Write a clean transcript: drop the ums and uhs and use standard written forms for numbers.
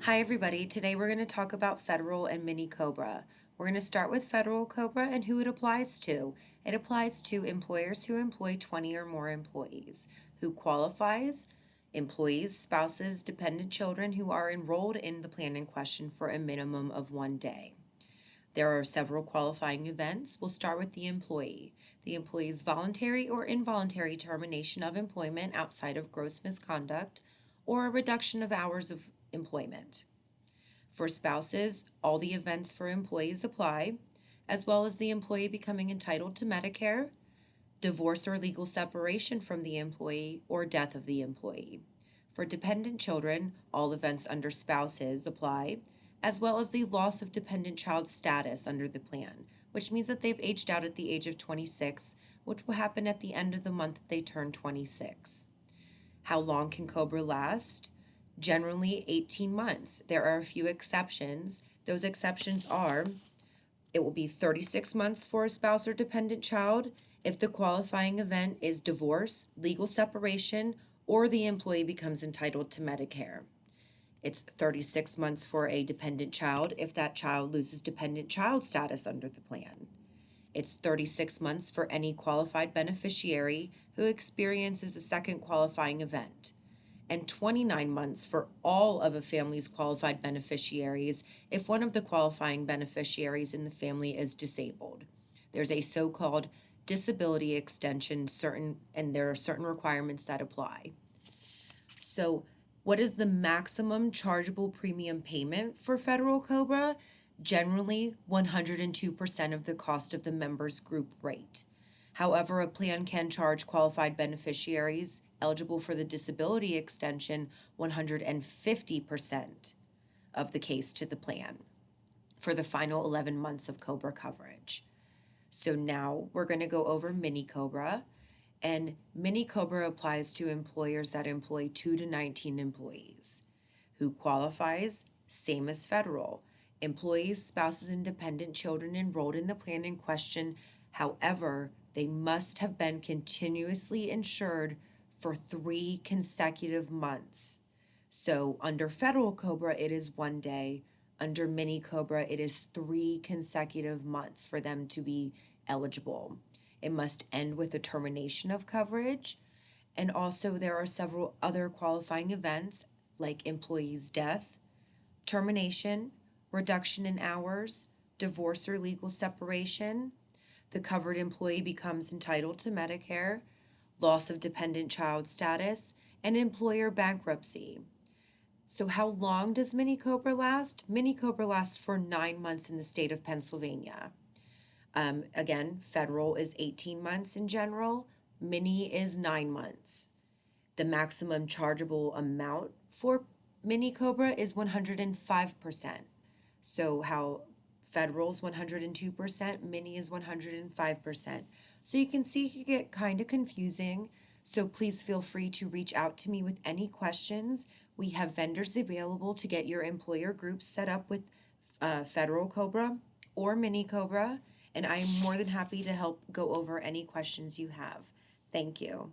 Hi everybody, today we're going to talk about Federal and Mini COBRA. We're going to start with Federal COBRA and who it applies to. It applies to employers who employ 20 or more employees. Who qualifies? Employees, spouses, dependent children who are enrolled in the plan in question for a minimum of 1 day. There are several qualifying events. We'll start with the employee. The employee's voluntary or involuntary termination of employment outside of gross misconduct or a reduction of hours of employment. For spouses, all the events for employees apply, as well as the employee becoming entitled to Medicare, divorce or legal separation from the employee, or death of the employee. For dependent children, all events under spouses apply, as well as the loss of dependent child status under the plan, which means that they've aged out at the age of 26, which will happen at the end of the month that they turn 26. How long can COBRA last? Generally 18 months. There are a few exceptions. Those exceptions are it will be 36 months for a spouse or dependent child if the qualifying event is divorce, legal separation, or the employee becomes entitled to Medicare. It's 36 months for a dependent child if that child loses dependent child status under the plan. It's 36 months for any qualified beneficiary who experiences a second qualifying event, and 29 months for all of a family's qualified beneficiaries if one of the qualifying beneficiaries in the family is disabled. There's a so-called disability extension, and there are certain requirements that apply. So, what is the maximum chargeable premium payment for Federal COBRA? Generally, 102% of the cost of the member's group rate. However, a plan can charge qualified beneficiaries eligible for the disability extension 150% of the case to the plan for the final 11 months of COBRA coverage. So now we're going to go over Mini COBRA. And Mini COBRA applies to employers that employ 2 to 19 employees. Who qualifies? Same as Federal. Employees, spouses, and dependent children enrolled in the plan in question. However, they must have been continuously insured for 3 consecutive months. So under Federal COBRA, it is 1 day. Under Mini COBRA, it is 3 consecutive months for them to be eligible. It must end with a termination of coverage. And also there are several other qualifying events like employee's death, termination, reduction in hours, divorce or legal separation, the covered employee becomes entitled to Medicare, loss of dependent child status, and employer bankruptcy. So how long does Mini COBRA last? Mini COBRA lasts for 9 months in the state of Pennsylvania. Again, Federal is 18 months in general. Mini is 9 months. The maximum chargeable amount for Mini COBRA is 105%. So how Federal's 102%, Mini is 105%. So you can see it can get kind of confusing. So please feel free to reach out to me with any questions. We have vendors available to get your employer groups set up with Federal COBRA or Mini COBRA, and I am more than happy to help go over any questions you have. Thank you.